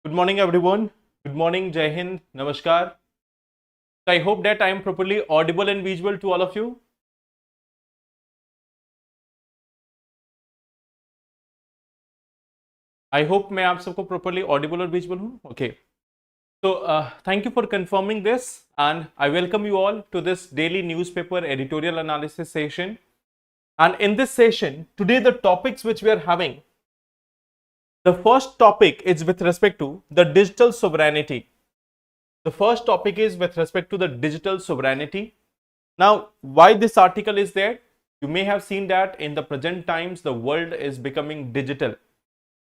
Good morning, everyone. Good morning, Jai Hind, Namaskar. So I hope that I am properly audible and visual to all of you. I hope मैं आप सबको properly audible और visual हूँ. Okay. So thank you for confirming this, and I welcome you all to this daily newspaper editorial analysis session. And in this session, today the topics which we are having, the first topic is with respect to the digital sovereignty. The first topic is with respect to the digital sovereignty. Now, why this article is there? You may have seen that in the present times, the world is becoming digital.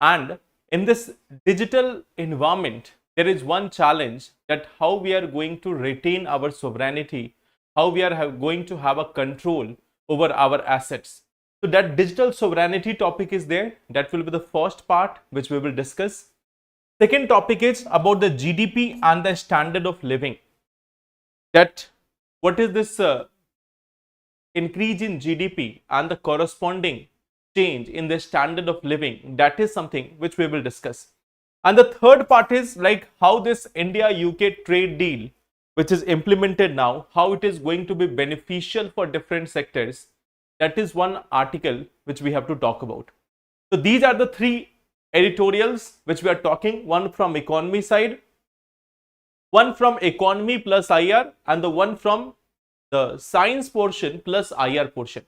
And in this digital environment, there is one challenge, that how we are going to retain our sovereignty, how we are going to have a control over our assets. So that digital sovereignty topic is there. That will be the first part which we will discuss. Second topic is about the GDP and the standard of living. That what is this increase in GDP and the corresponding change in the standard of living, that is something which we will discuss. And the third part is like how this India-UK trade deal, which is implemented now, how it is going to be beneficial for different sectors. That is one article which we have to talk about. So these are the three editorials which we are talking, one from economy side, one from economy plus IR, and the one from the science portion plus IR portion.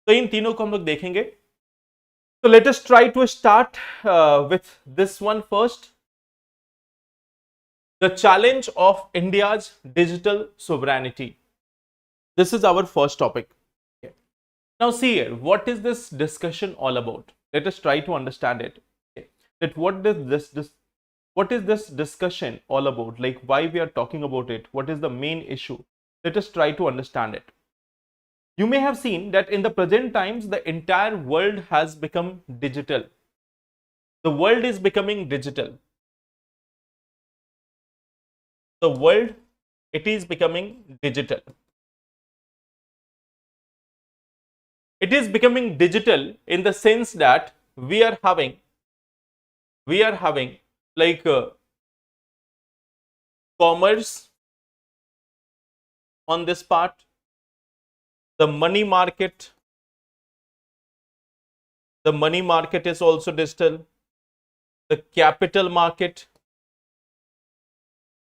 तो इन तीनों को हम लोग देखेंगे. So let us try to start with this one first. The challenge of India's digital sovereignty. This is our first topic. Okay. Now see here, what is this discussion all about? Let us try to understand it. Okay. That what is this discussion all about? Like why we are talking about it? What is the main issue? Let us try to understand it. You may have seen that in the present times, the entire world has become digital. The world is becoming digital. The world, it is becoming digital. It is becoming digital in the sense that we are having like commerce on this part, the money market is also digital, the capital market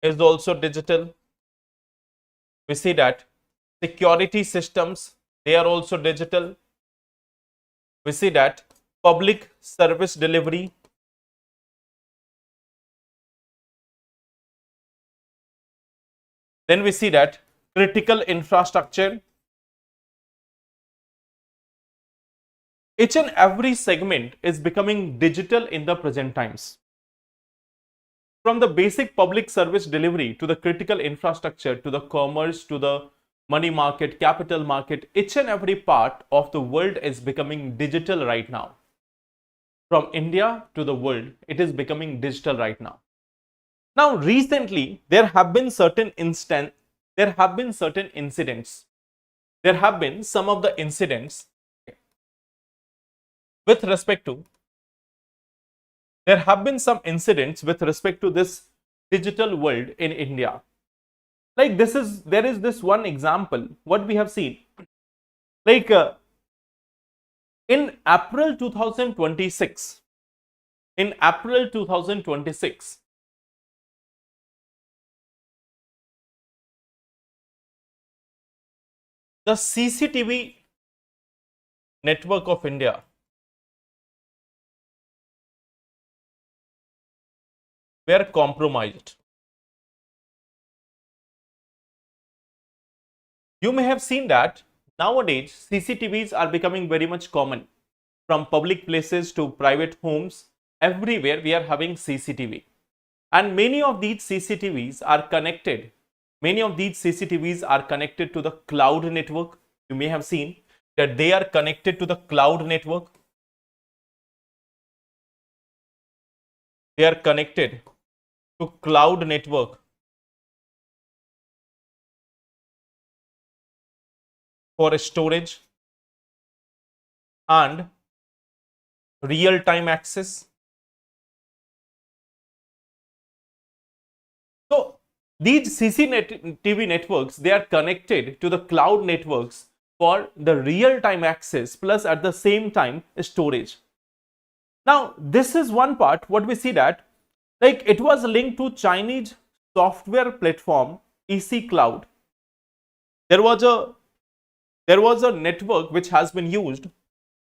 is also digital. We see that security systems, they are also digital. We see that public service delivery, then we see that critical infrastructure. Each and every segment is becoming digital in the present times. From the basic public service delivery to the critical infrastructure to the commerce to the money market, capital market, each and every part of the world is becoming digital right now. From India to the world, it is becoming digital right now. Now, recently, there have been some of the incidents with respect to, this digital world in India. Like there is this one example, what we have seen. Like in April 2026, the CCTV network of India were compromised. You may have seen that nowadays CCTVs are becoming very much common. From public places to private homes, everywhere we are having CCTV. And many of these CCTVs are connected. To the cloud network. You may have seen that they are connected to the cloud network. They are connected to cloud network for storage and real-time access. These CCTV networks, they are connected to the cloud networks for the real-time access plus at the same time storage. Now, this is one part what we see that like it was linked to Chinese software platform EC Cloud. There was a network which has been used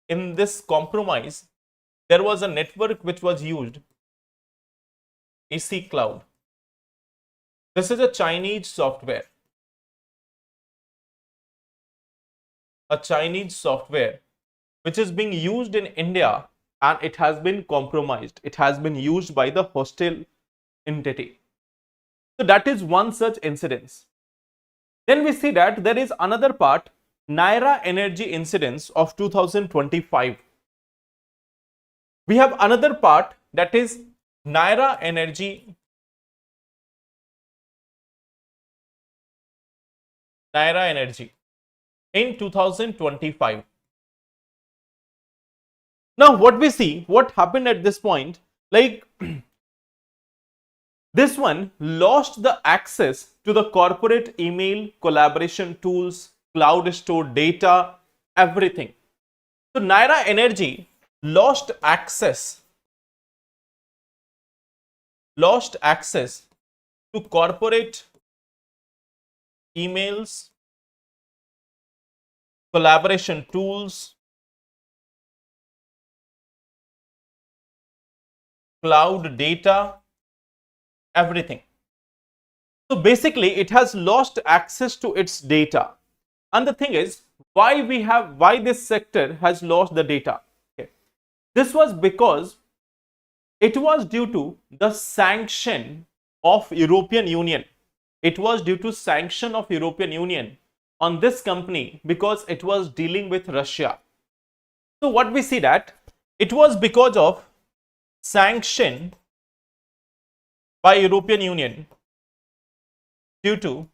in this compromise. There was a network which was used, EC Cloud. This is a Chinese software. A Chinese software which is being used in India, and it has been compromised. It has been used by the hostile entity. So that is one such incidence. Then we see that there is another part, Naira Energy incidents of 2025. We have another part, that is Naira Energy in 2025. Now what we see, what happened at this point, like this one lost the access to the corporate email collaboration tools, cloud store data, everything. So Naira Energy lost access to corporate emails, collaboration tools, cloud data, everything. So basically it has lost access to its data. And the thing is, why this sector has lost the data? Okay. This was because it was due to the sanction of European Union. It was due to sanction of European Union on this company because it was dealing with Russia. So what we see that it was because of sanction by European Union due to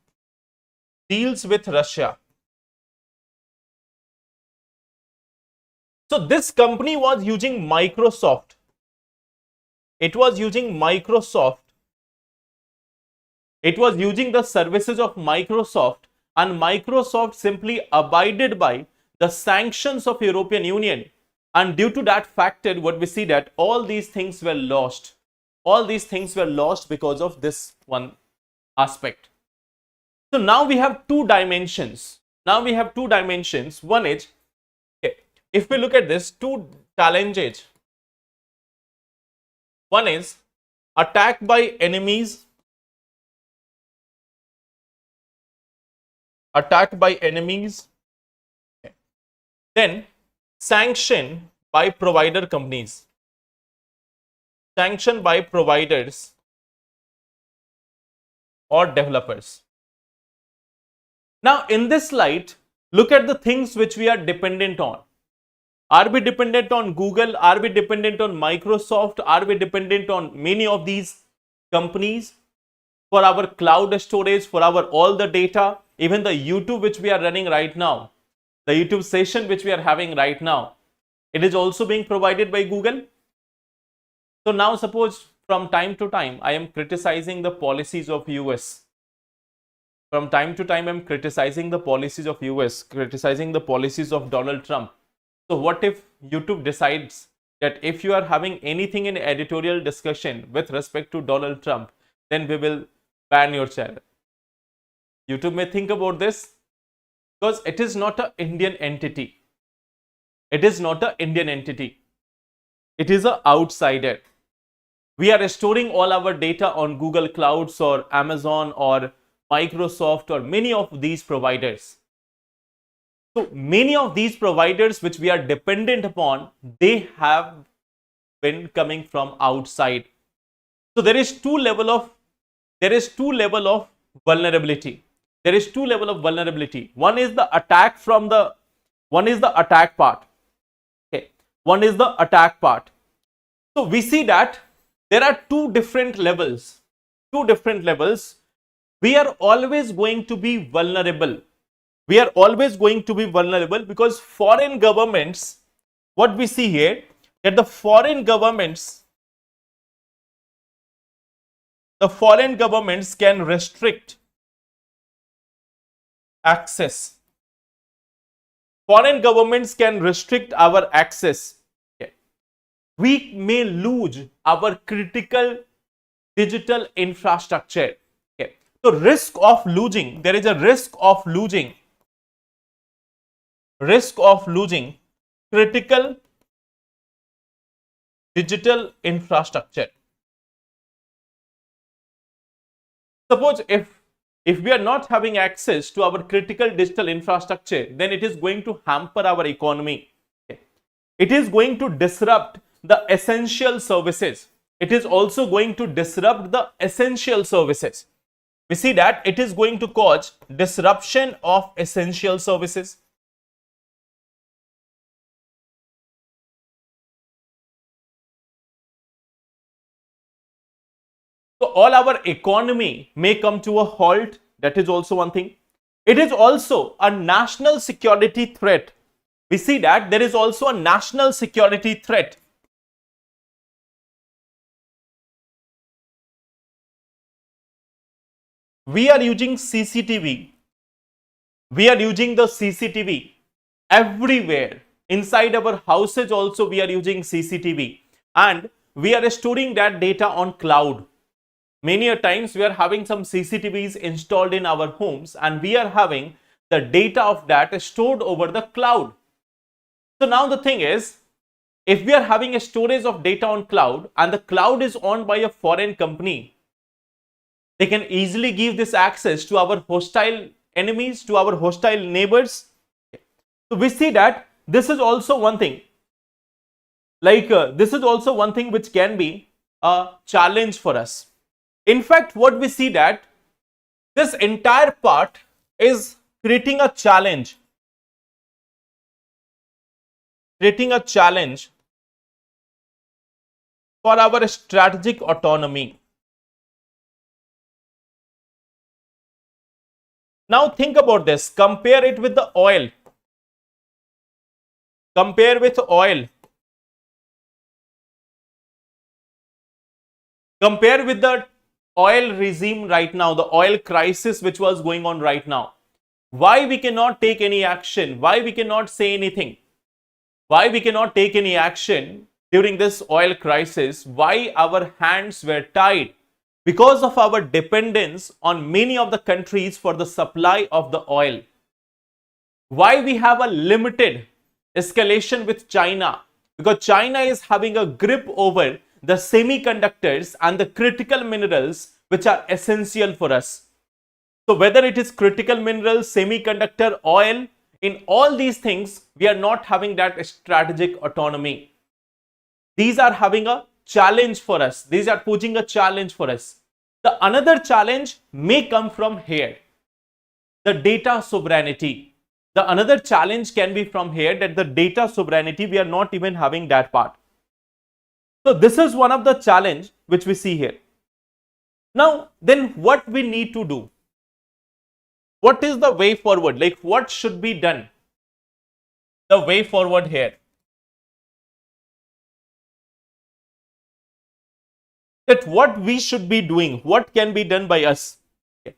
deals with Russia. So this company was using Microsoft. It was using Microsoft. It was using the services of Microsoft, and Microsoft simply abided by the sanctions of European Union. And due to that factor, what we see that all these things were lost. All these things were lost because of this one aspect. So now we have two dimensions. One is, if we look at this, two challenges. One is attack by enemies. Then sanction by provider companies. Sanction by providers or developers. Now in this slide, look at the things which we are dependent on. Are we dependent on Google? Are we dependent on Microsoft? Are we dependent on many of these companies for our cloud storage, for our all the data? Even the YouTube which we are running right now, the YouTube session which we are having right now, it is also being provided by Google. So now suppose from time to time I am criticizing the policies of US. From time to time I am criticizing the policies of US, criticizing the policies of Donald Trump. So what if YouTube decides that if you are having anything in editorial discussion with respect to Donald Trump, then we will ban your channel? YouTube may think about this because it is not an Indian entity. It is not an Indian entity. It is an outsider. We are storing all our data on Google Clouds or Amazon or Microsoft or many of these providers. So many of these providers which we are dependent upon, they have been coming from outside. So there is two level of vulnerability. There is two level of vulnerability. One is the attack part. Okay. One is the attack part. So we see that there are two different levels. We are always going to be vulnerable. Because foreign governments, what we see here, that the foreign governments, the foreign governments can restrict access. Foreign governments can restrict our access. Okay. We may lose our critical digital infrastructure. Okay. So risk of losing, there is a risk of losing critical digital infrastructure. Suppose if we are not having access to our critical digital infrastructure, then it is going to hamper our economy. Okay. It is going to disrupt the essential services. It is also going to disrupt the essential services. We see that it is going to cause disruption of essential services. So all our economy may come to a halt. That is also one thing. It is also a national security threat. We see that there is also a national security threat. We are using CCTV. We are using the CCTV everywhere. Inside our houses also we are using CCTV. And we are storing that data on cloud. Many a times we are having some CCTVs installed in our homes and we are having the data of that stored over the cloud. So now the thing is, if we are having a storage of data on cloud and the cloud is owned by a foreign company, they can easily give this access to our hostile enemies, to our hostile neighbors. So we see that this is also one thing. This is also one thing which can be a challenge for us. In fact, what we see that this entire part is creating a challenge. Creating a challenge for our strategic autonomy. Now think about this. Compare it with the oil. Compare with oil. Compare with the oil regime right now, the oil crisis which was going on right now. Why we cannot take any action? Why we cannot say anything? Why we cannot take any action during this oil crisis? Why our hands were tied? Because of our dependence on many of the countries for the supply of the oil. Why we have a limited escalation with China? Because China is having a grip over the semiconductors and the critical minerals which are essential for us. So whether it is critical minerals, semiconductor, oil, in all these things, we are not having that strategic autonomy. These are having a challenge for us. These are posing a challenge for us. The another challenge may come from here. The data sovereignty. The another challenge can be from here, that the data sovereignty, we are not even having that part. So this is one of the challenge which we see here. Now, then what we need to do? What is the way forward? Like what should be done? The way forward here. That what we should be doing, what can be done by us? Okay.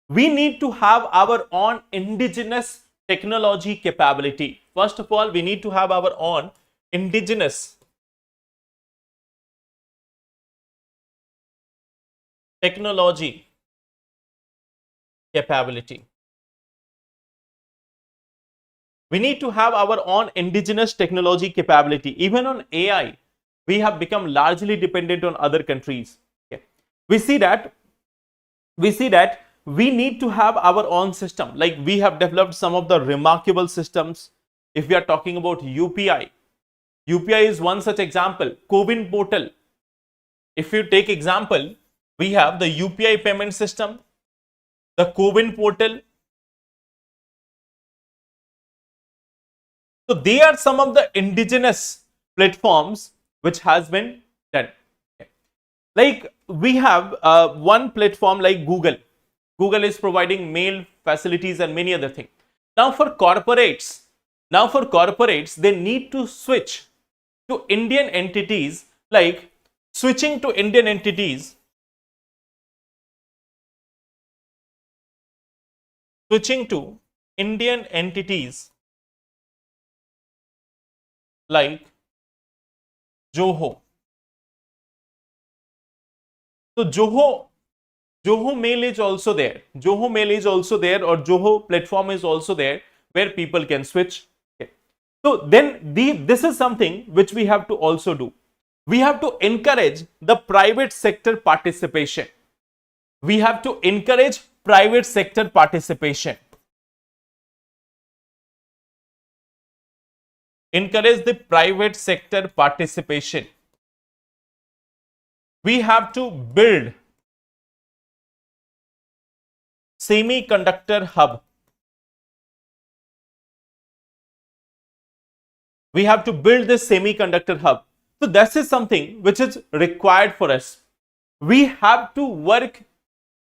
We need to have our own indigenous technology capability. First of all, we need to have our own indigenous technology capability. We need to have our own indigenous technology capability. Even on AI, we have become largely dependent on other countries. Okay. We see that we need to have our own system. Like we have developed some of the remarkable systems. If we are talking about UPI, UPI is one such example. CoWIN portal. If you take example, we have the UPI payment system, the CoWIN portal. So they are some of the indigenous platforms which has been done. Okay. Like we have one platform like Google. Google is providing mail facilities and many other things. Now for corporates, they need to switch to Indian entities. Like switching to Indian entities switching to Indian entities like Zoho. So Zoho Mail is also there. Zoho Mail is also there, or Zoho platform is also there where people can switch. Okay. So then this is something which we have to also do. We have to encourage the private sector participation. We have to encourage private sector participation. Encourage the private sector participation. We have to build semiconductor hub. We have to build this semiconductor hub. So this is something which is required for us. We have to work,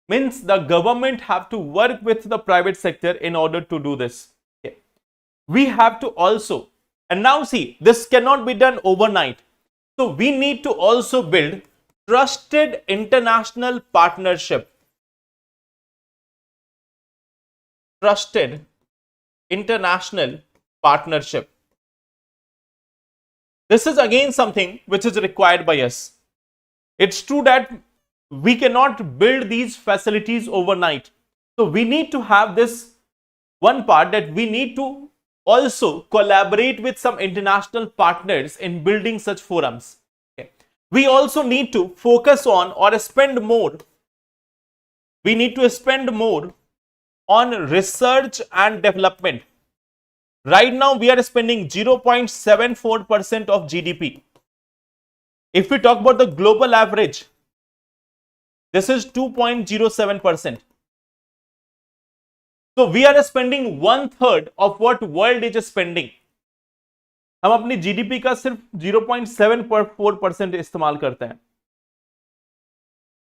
means the government have to work with the private sector in order to do this. Okay. We have to also, and now see, this cannot be done overnight. So we need to also build trusted international partnership. Trusted international partnership. This is again something which is required by us. It's true that we cannot build these facilities overnight. So we need to have this one part, that we need to also collaborate with some international partners in building such forums. Okay. We also need to focus on, or spend more. We need to spend more on research and development. Right now we are spending 0.74% of GDP. If we talk about the global average, this is 2.07%. So we are spending 1/3 of what world is spending. हम अपनी GDP का सिर्फ 0.74% इस्तेमाल करते हैं.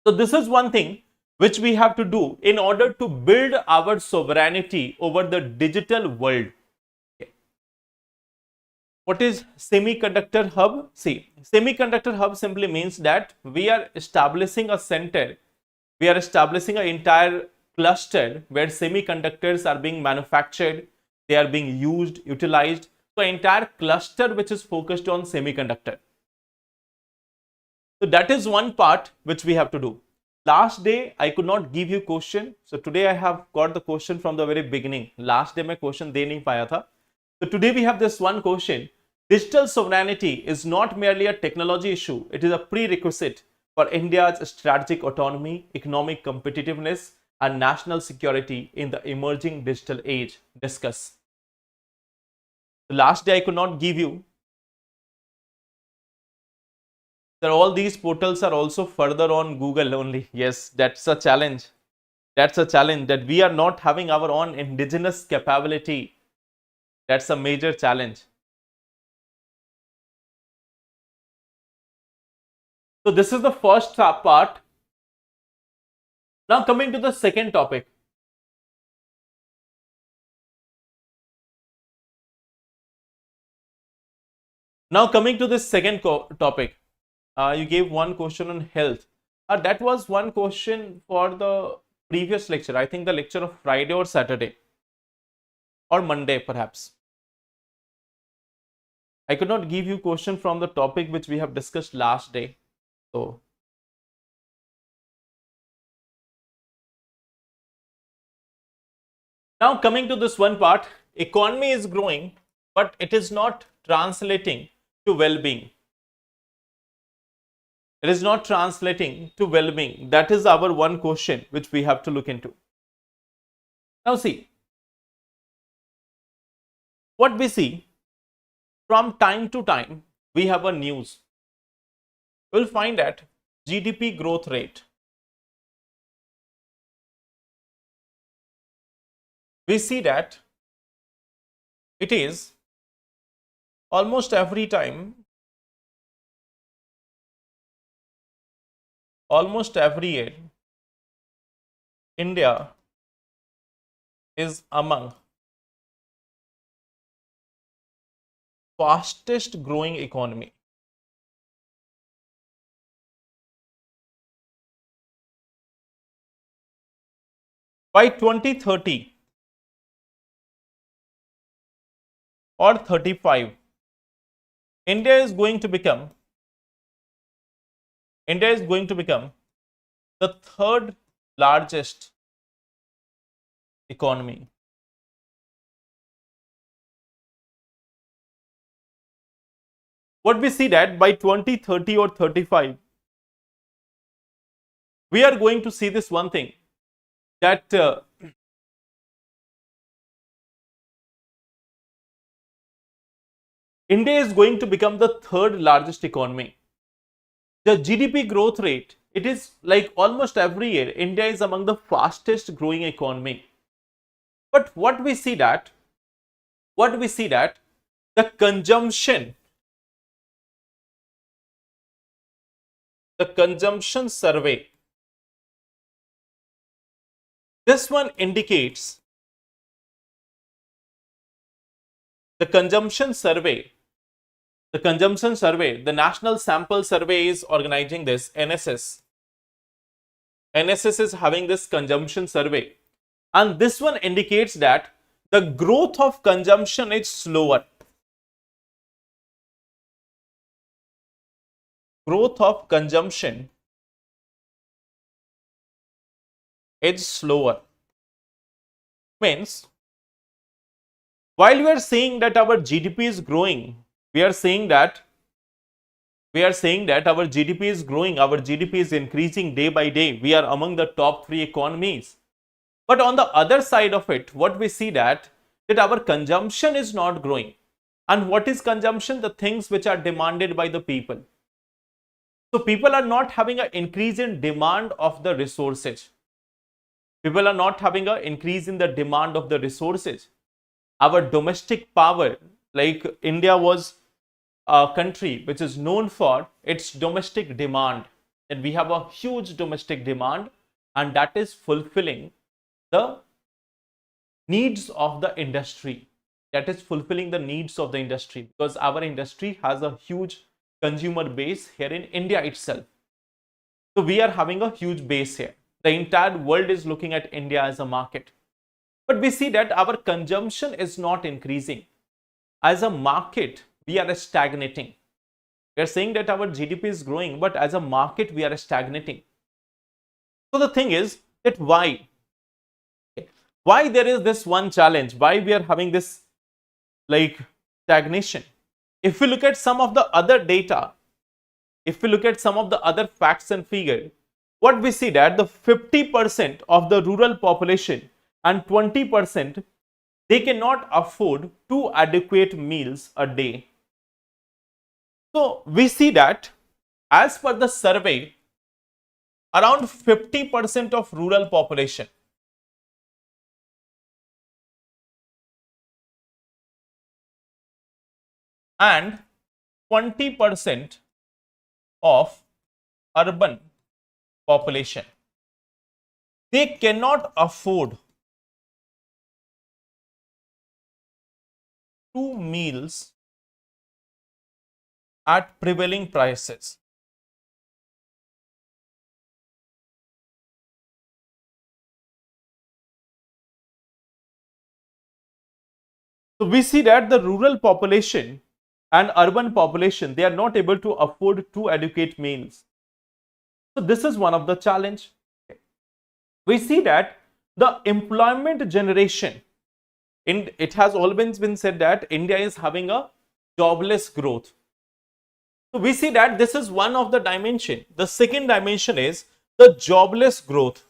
So this is one thing which we have to do in order to build our sovereignty over the digital world. What is semiconductor hub? See, semiconductor hub simply means that we are establishing a center, we are establishing an entire cluster where semiconductors are being manufactured, they are being used, utilized. So entire cluster which is focused on semiconductor. So that is one part which we have to do. Last day I could not give you question, so today I have got the question from the very beginning. Last day मैं question दे नहीं पाया था. So today we have this one question. Digital sovereignty is not merely a technology issue, it is a prerequisite for India's strategic autonomy, economic competitiveness, and national security in the emerging digital age. Discuss. The last day I could not give you. Sir, all these portals are also further on Google only. Yes, that's a challenge. That's a challenge, that we are not having our own indigenous capability. That's a major challenge. So this is the first part. Now coming to the second topic. Now coming to this second topic. You gave one question on health. That was one question for the previous lecture. I think the lecture of Friday or Saturday or Monday perhaps. I could not give you question from the topic which we have discussed last day. So now coming to this one part, economy is growing, but it is not translating to well-being. It is not translating to well-being. That is our one question which we have to look into. Now see, what we see from time to time, we have a news. We'll find that GDP growth rate. We see that it is almost every time, almost every year, India is among fastest growing economy. By 2030, or 35, India is going to become the third largest economy. What we see that by 2030 or 35, we are going to see this one thing, that India is going to become the third largest economy. The GDP growth rate, it is like almost every year, India is among the fastest growing economy. But what we see that the consumption survey, this one indicates the consumption survey, the National Sample Survey is organizing this, NSS is having this consumption survey, and this one indicates that the growth of consumption is slower. Growth of consumption is slower. Means, while we are saying that our GDP is growing, we are saying that our GDP is growing, our GDP is increasing day by day. We are among the top 3 economies. But on the other side of it, what we see that our consumption is not growing. And what is consumption? The things which are demanded by the people. So people are not having an increase in demand of the resources. People are not having an increase in the demand of the resources. Our domestic power, like India was a country which is known for its domestic demand, and we have a huge domestic demand, and that is fulfilling the needs of the industry. Because our industry has a huge consumer base here in India itself. So we are having a huge base here. The entire world is looking at India as a market. But we see that our consumption is not increasing. As a market, we are stagnating. We are saying that our GDP is growing, but as a market, we are stagnating. So the thing is that why there is this one challenge? Why we are having this like stagnation? If we look at some of the other data, if we look at some of the other facts and figures, what we see that the 50% of the rural population and 20%, they cannot afford 2 adequate meals a day. So we see that as per the survey, around 50% of rural population and 20% of urban population, they cannot afford 2 meals at prevailing prices. So we see that the rural population and urban population, they are not able to afford 2 adequate meals. So this is one of the challenge. We see that the employment generation, it has always been said that India is having a jobless growth. So we see that this is one of the dimension. The second dimension is the jobless growth.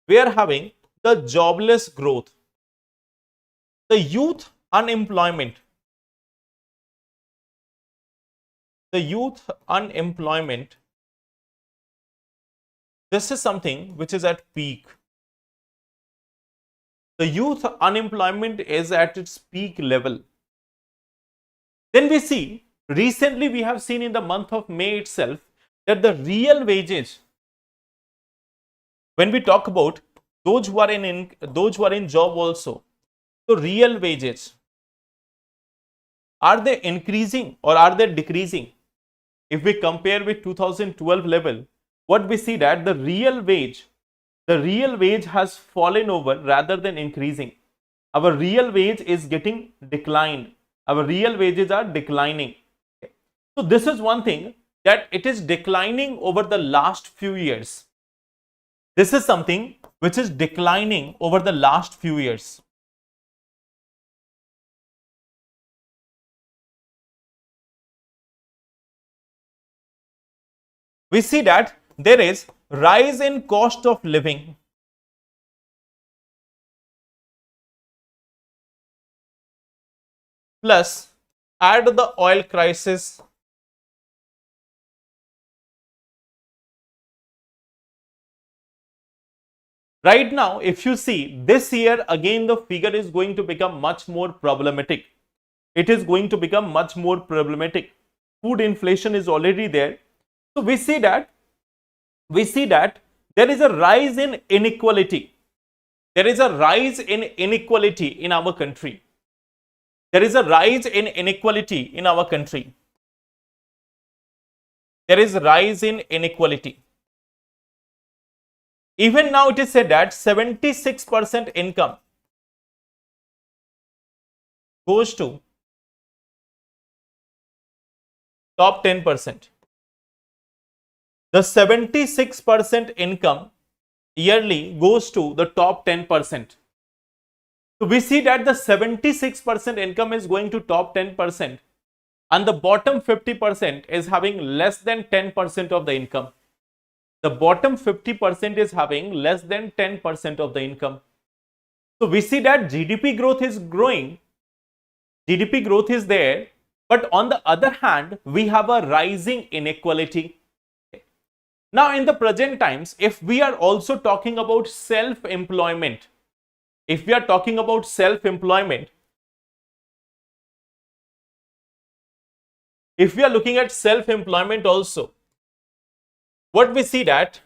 We are having the jobless growth. The youth unemployment. This is something which is at peak. The youth unemployment is at its peak level. Then we see, recently we have seen in the month of May itself that the real wages, when we talk about those who are in job also, so real wages, are they increasing or are they decreasing? If we compare with 2012 level, what we see that the real wage has fallen over rather than increasing. our real wage is getting declined. Our real wages are declining. So this is one thing, that it is declining over the last few years. This is something which is declining over the last few years. We see that there is rise in cost of living. Plus, add the oil crisis. Right now, if you see this year, again the figure is going to become much more problematic. It is going to become much more problematic. Food inflation is already there. So we see that there is a rise in inequality. There is a rise in inequality in our country. There is a rise in inequality in our country. There is a rise in inequality. Even now it is said that 76% income goes to top 10%. The 76% income yearly goes to the top 10%. So we see that the 76% income is going to top 10% and the bottom 50% is having less than 10% of the income. The bottom 50% is having less than 10% of the income. So we see that GDP growth is growing, GDP growth is there, but on the other hand, we have a rising inequality. Now in the present times, if we are also talking about self-employment, if we are talking about self-employment, if we are looking at self-employment also, what we see that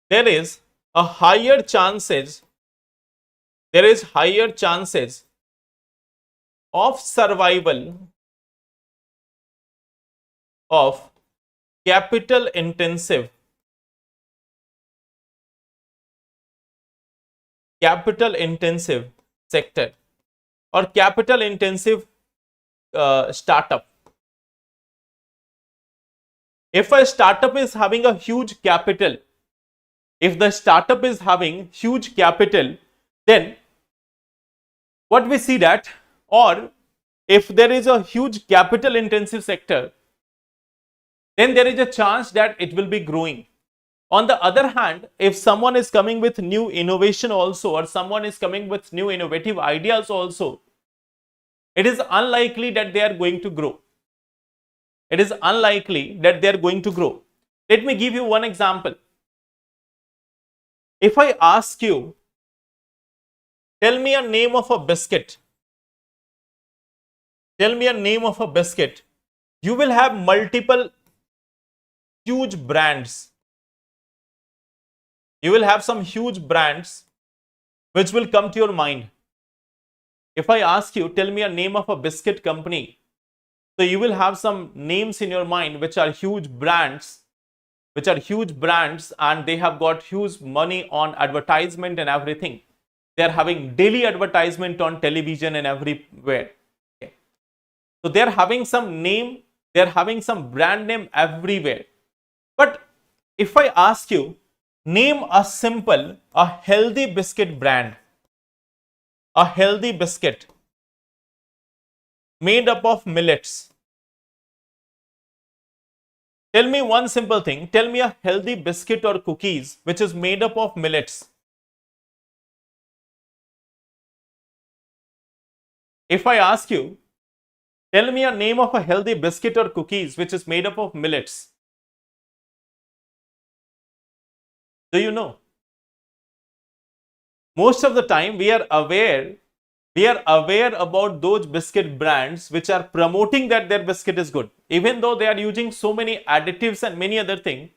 there is a higher chances, of survival of capital intensive sector or capital intensive startup. If a startup is having a huge capital, if the startup is having huge capital, then what we see that, or if there is a huge capital intensive sector, then there is a chance that it will be growing. On the other hand, if someone is coming with new innovation also, or someone is coming with new innovative ideas also, it is unlikely that they are going to grow. It is unlikely that they are going to grow. Let me give you one example. If I ask you, tell me a name of a biscuit. Tell me a name of a biscuit. You will have multiple huge brands. You will have some huge brands which will come to your mind. If I ask you, tell me a name of a biscuit company, so you will have some names in your mind which are huge brands, and they have got huge money on advertisement and everything. They are having daily advertisement on television and everywhere. Okay. So they are having some name, they are having some brand name everywhere. But if I ask you, name a healthy biscuit brand, a healthy biscuit made up of millets. Tell me one simple thing. Tell me a healthy biscuit or cookies which is made up of millets. If I ask you, tell me a name of a healthy biscuit or cookies which is made up of millets. Do you know? Most of the time we are aware about those biscuit brands which are promoting that their biscuit is good, even though they are using so many additives and many other things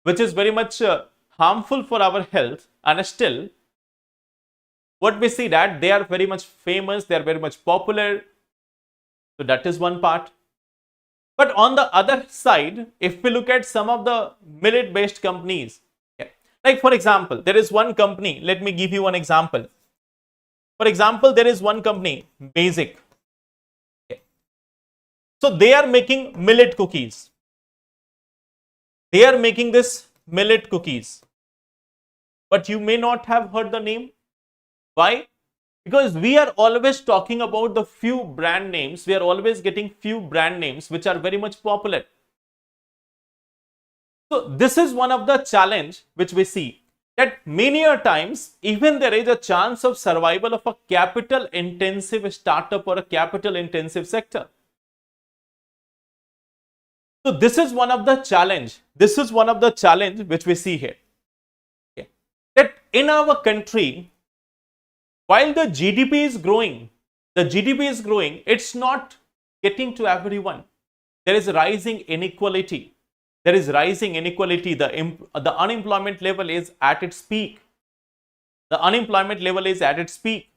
which is very much harmful for our health, and still what we see that they are very much famous, they are very much popular. So that is one part. But on the other side, if we look at some of the millet based companies, okay, Like for example, there is one company, let me give you one example. For example, there is one company, Basic. Okay. So they are making millet cookies. They are making this millet cookies. But you may not have heard the name. Why? Because we are always talking about the few brand names. We are always getting few brand names which are very much popular. So this is one of the challenge which we see, that many a times even there is a chance of survival of a capital intensive startup or a capital intensive sector. So this is one of the challenge. This is one of the challenge which we see here. Okay. That in our country, while the GDP is growing, it's not getting to everyone. There is rising inequality. There is rising inequality. The unemployment level is at its peak. The unemployment level is at its peak.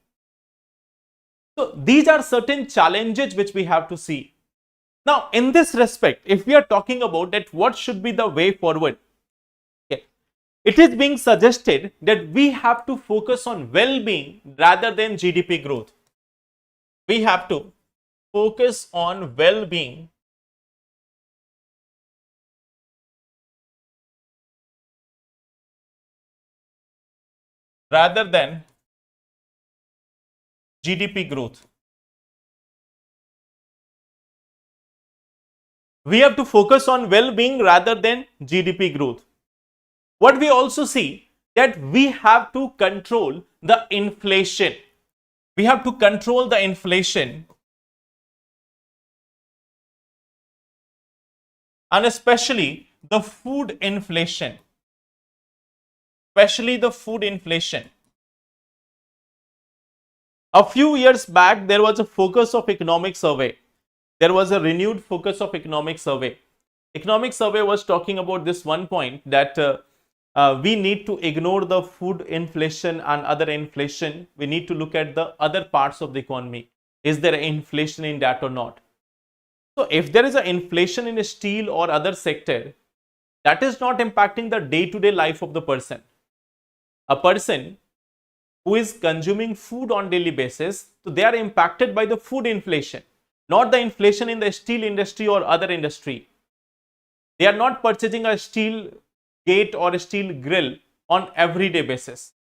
So these are certain challenges which we have to see. Now, in this respect, if we are talking about that, what should be the way forward? Okay. It is being suggested that we have to focus on well-being rather than GDP growth. We have to focus on well-being rather than GDP growth. We have to focus on well-being rather than GDP growth. What we also see, that we have to control the inflation. We have to control the inflation, and especially the food inflation. Especially the food inflation. A few years back, there was a focus of economic survey. There was a renewed focus of economic survey. Economic survey was talking about this one point, that we need to ignore the food inflation and other inflation. We need to look at the other parts of the economy. Is there inflation in that or not? So if there is an inflation in steel or other sector, that is not impacting the day-to-day life of the person. A person who is consuming food on daily basis, so they are impacted by the food inflation, not the inflation in the steel industry or other industry. They are not purchasing a steel gate or a steel grill on everyday basis.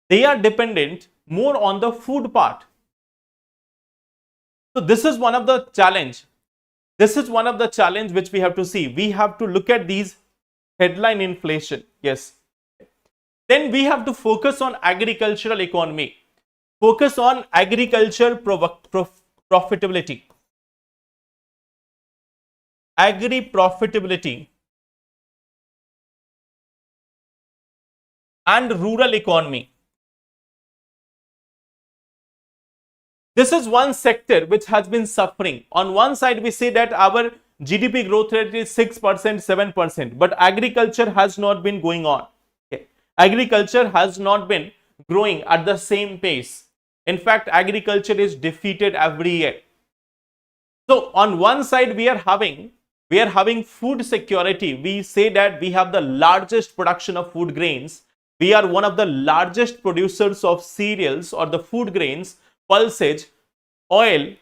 They are dependent more on the food part. So this is one of the challenge. This is one of the challenge which we have to see. We have to look at these headline inflation. Yes. Then we have to focus on agricultural economy. Focus on agriculture profitability. Agri profitability and rural economy. This is one sector which has been suffering. On one side, we say that our GDP growth rate is 6%, 7%, but agriculture has not been going on. Okay. Agriculture has not been growing at the same pace. In fact, agriculture is defeated every year. So on one side, we are having food security. We say that we have the largest production of food grains. We are one of the largest producers of cereals or the food grains, pulses, oil,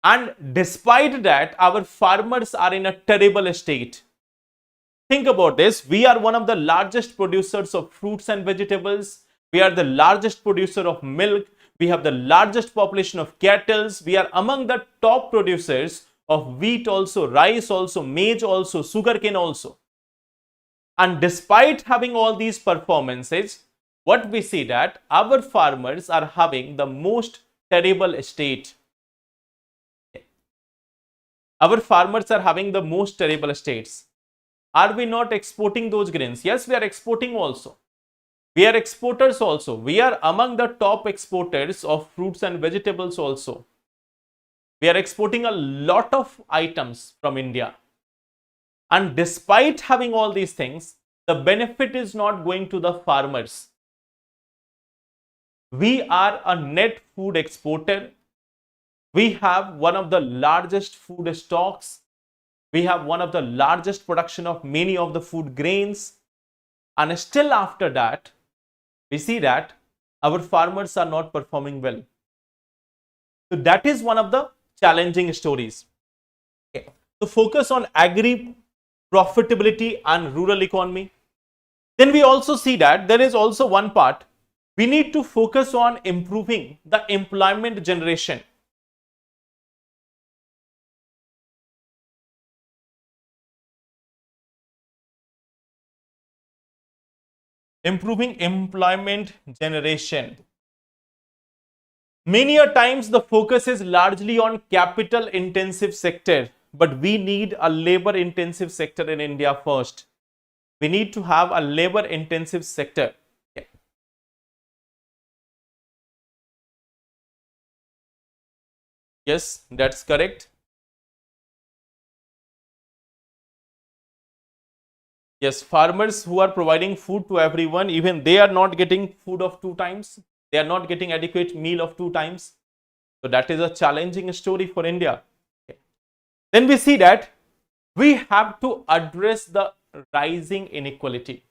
and despite that, our farmers are in a terrible state. Think about this. We are one of the largest producers of fruits and vegetables. We are the largest producer of milk. We have the largest population of cattle. We are among the top producers of wheat also, rice also, maize also, sugarcane also. And despite having all these performances, what we see that our farmers are having the most terrible state. Our farmers are having the most terrible states. Are we not exporting those grains? Yes, we are exporting also. We are exporters also. We are among the top exporters of fruits and vegetables also. We are exporting a lot of items from India. And despite having all these things, the benefit is not going to the farmers. We are a net food exporter. We have one of the largest food stocks. We have one of the largest production of many of the food grains. and still after that, we see that our farmers are not performing well. So that is one of the challenging stories. Okay. So focus on agri profitability and rural economy. Then we also see that there is also one part, we need to focus on improving the employment generation. Improving employment generation. Many a times the focus is largely on capital intensive sector, but we need a labor intensive sector in India first. We need to have a labor intensive sector. Okay. Yes, that's correct. Yes, farmers who are providing food to everyone, even they are not getting food of 2 times. They are not getting adequate meal of 2 times. So that is a challenging story for India. Okay. Then we see that we have to address the rising inequality.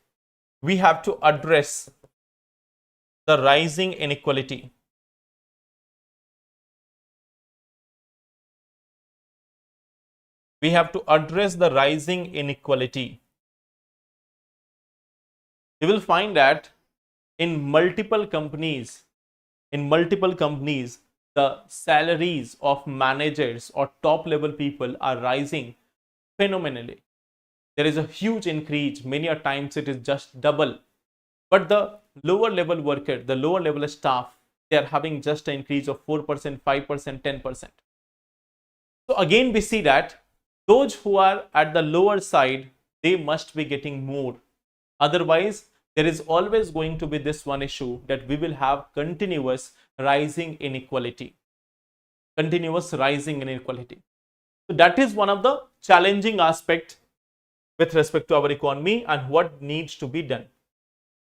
We have to address the rising inequality. We have to address the rising inequality. You will find that in multiple companies, the salaries of managers or top level people are rising phenomenally. There is a huge increase. Many a times it is just double. But the lower level worker, the lower level staff, they are having just an increase of 4%, 5%, 10%. So again, we see that those who are at the lower side, they must be getting more. Otherwise, there is always going to be this one issue that we will have continuous rising inequality. Continuous rising inequality. So that is one of the challenging aspects with respect to our economy and what needs to be done.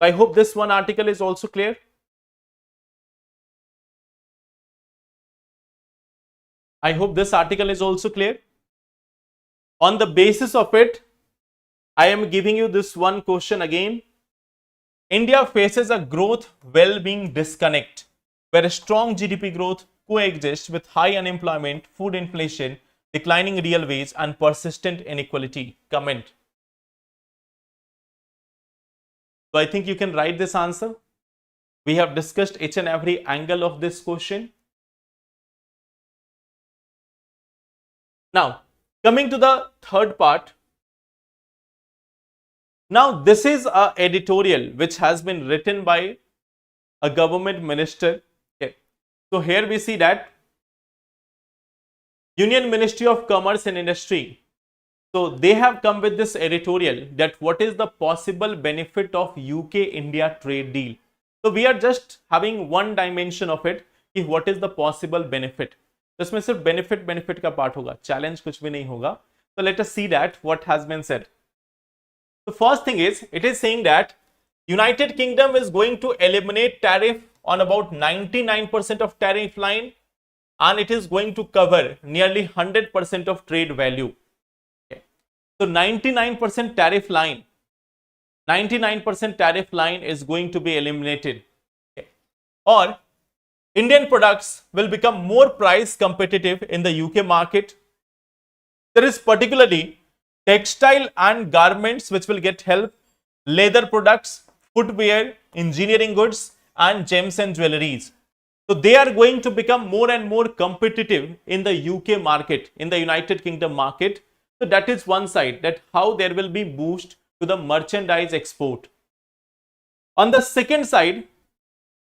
I hope this one article is also clear. I hope this article is also clear. On the basis of it, I am giving you this one question again. India faces a growth well-being disconnect where strong GDP growth coexists with high unemployment, food inflation, declining real wage and persistent inequality. Comment. So I think you can write this answer. We have discussed each and every angle of this question. Now, coming to the third part. Now, this is an editorial which has been written by a government minister. Okay. So here we see that Union Ministry of Commerce and Industry. So they have come with this editorial that what is the possible benefit of UK-India trade deal. So we are just having one dimension of it. कि what is the possible benefit. तो इसमें सिर्फ benefit का part होगा. Challenge कुछ भी नहीं होगा. So let us see that what has been said. The first thing is, it is saying that United Kingdom is going to eliminate tariff on about 99% of tariff line and it is going to cover nearly 100% of trade value. Okay. So 99% tariff line, 99% tariff line is going to be eliminated. Okay. Or Indian products will become more price competitive in the UK market. There is particularly textile and garments which will get help, leather products, footwear, engineering goods and gems and jewelries. So they are going to become more and more competitive in the UK market, in the United Kingdom market. So that is one side, that how there will be boost to the merchandise export. On the second side,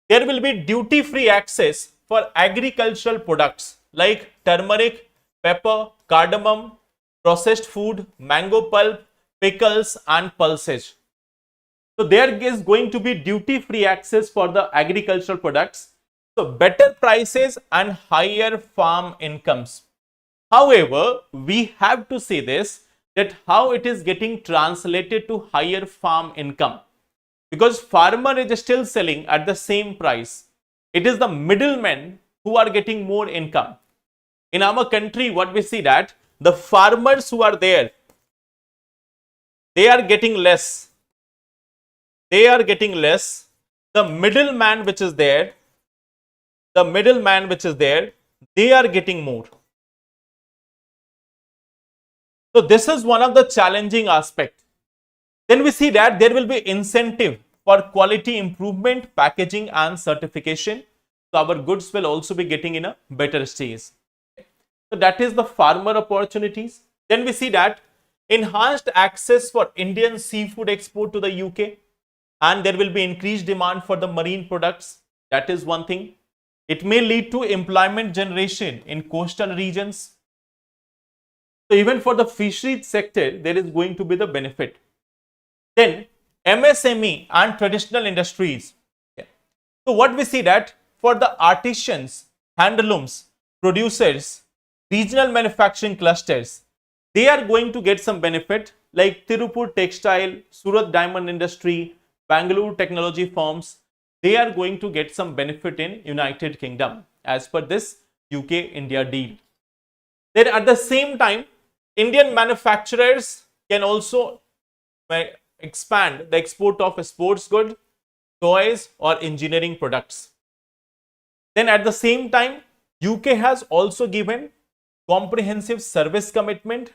there will be duty-free access for agricultural products like turmeric, pepper, cardamom, processed food, mango pulp, pickles and pulses. So there is going to be duty-free access for the agricultural products. So better prices and higher farm incomes. However, we have to say this, that how it is getting translated to higher farm income. Because farmer is still selling at the same price. It is the middlemen who are getting more income. In our country, what we see that the farmers who are there, they are getting less. they are getting less. The middleman which is there, they are getting more. So this is one of the challenging aspects. Then we see that there will be incentive for quality improvement, packaging and certification. So our goods will also be getting in a better stage. So that is the farmer opportunities. Then we see that enhanced access for Indian seafood export to the UK, and there will be increased demand for the marine products. That is one thing. It may lead to employment generation in coastal regions. So even for the fisheries sector, there is going to be the benefit. Then MSME and traditional industries. So what we see that for the artisans, handlooms, producers, regional manufacturing clusters, they are going to get some benefit like Tirupur Textile, Surat Diamond Industry, Bangalore Technology Firms. They are going to get some benefit in United Kingdom as per this UK-India deal. Then at the same time, Indian manufacturers can also expand the export of sports goods, toys or engineering products. Then at the same time, UK has also given comprehensive service commitment.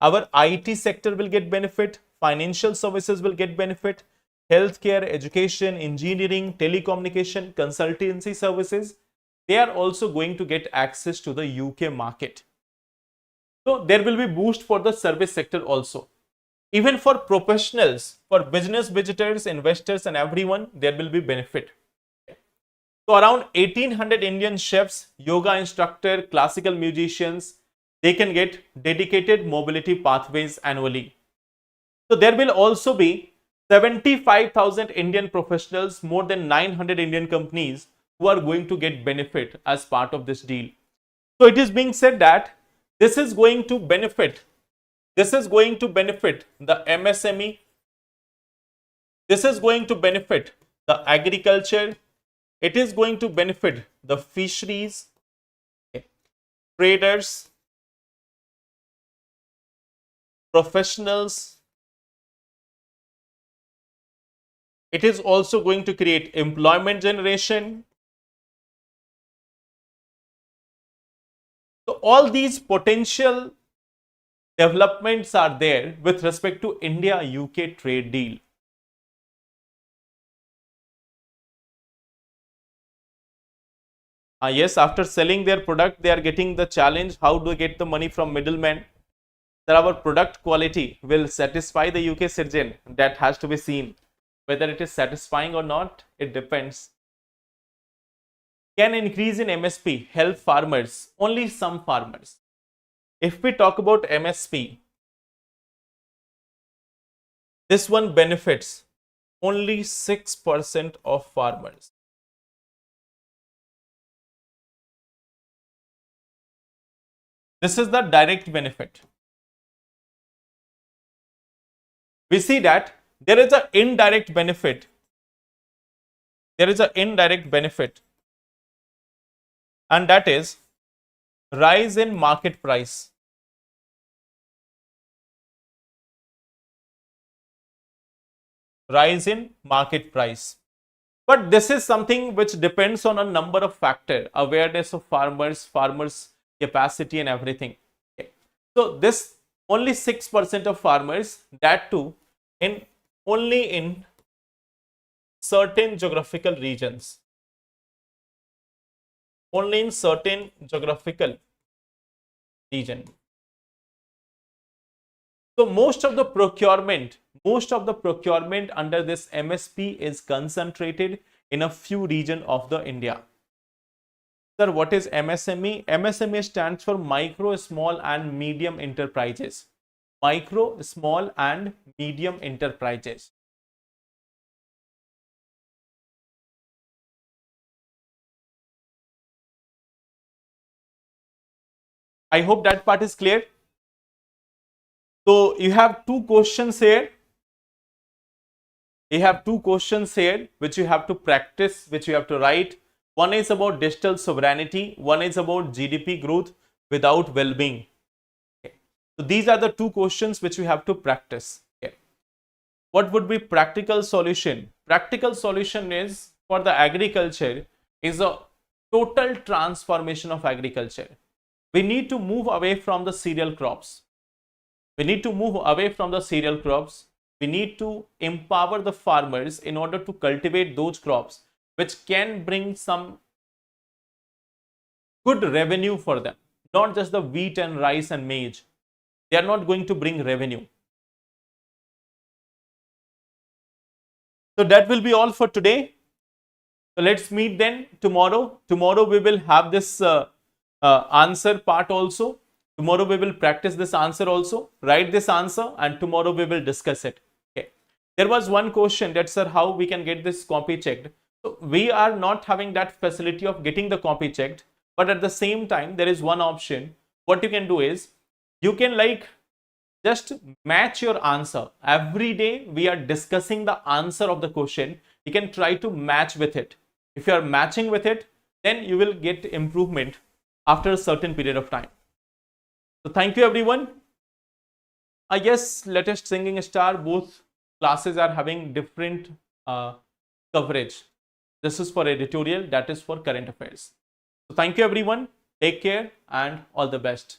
Our IT sector will get benefit, financial services will get benefit, healthcare, education, engineering, telecommunication, consultancy services, they are also going to get access to the UK market. So there will be boost for the service sector also. Even for professionals, for business visitors, investors and everyone, there will be benefit. So around 1800 Indian chefs, yoga instructor, classical musicians, they can get dedicated mobility pathways annually. So there will also be 75,000 Indian professionals, more than 900 Indian companies who are going to get benefit as part of this deal. So it is being said that this is going to benefit the MSME, this is going to benefit the agriculture, it is going to benefit the fisheries, traders, professionals. It is also going to create employment generation. So all these potential developments are there with respect to India-UK trade deal. Yes, after selling their product, they are getting the challenge how to get the money from middlemen. That our product quality will satisfy the UK citizen, that has to be seen. Whether it is satisfying or not, it depends. Can increase in MSP help farmers? Only some farmers. If we talk about MSP, this one benefits only 6% of farmers. This is the direct benefit. We see that there is an indirect benefit. There is an indirect benefit, and that is rise in market price. Rise in market price. But this is something which depends on a number of factors, awareness of farmers capacity and everything. Okay. So this only 6% of farmers, that too only in certain geographical regions. Only in certain geographical region. So most of the procurement under this MSP is concentrated in a few regions of the India. Sir, what is MSME? MSME stands for micro, small and medium enterprises. Micro, small and medium enterprises. I hope that part is clear. So you have two questions here. You have two questions here which you have to practice, which you have to write. One is about digital sovereignty. One is about GDP growth without well-being. Okay. So these are the two questions which you have to practice. Okay. what would be practical solution? Practical solution is for the agriculture is a total transformation of agriculture. We need to move away from the cereal crops. We need to move away from the cereal crops. We need to empower the farmers in order to cultivate those crops which can bring some good revenue for them. Not just the wheat and rice and maize. They are not going to bring revenue. So that will be all for today. So let's meet then tomorrow. Tomorrow we will have this answer part also. Tomorrow we will practice this answer also. Write this answer and tomorrow we will discuss it. Okay. There was one question that, sir, how we can get this copy checked? So we are not having that facility of getting the copy checked. But at the same time, there is one option. What you can do is, you can just match your answer. Every day we are discussing the answer of the question. You can try to match with it. If you are matching with it, then you will get improvement after a certain period of time. So thank you everyone. I guess Latest Singing Star, both classes are having different coverage. This is for editorial, that is for current affairs. So thank you everyone. Take care and all the best.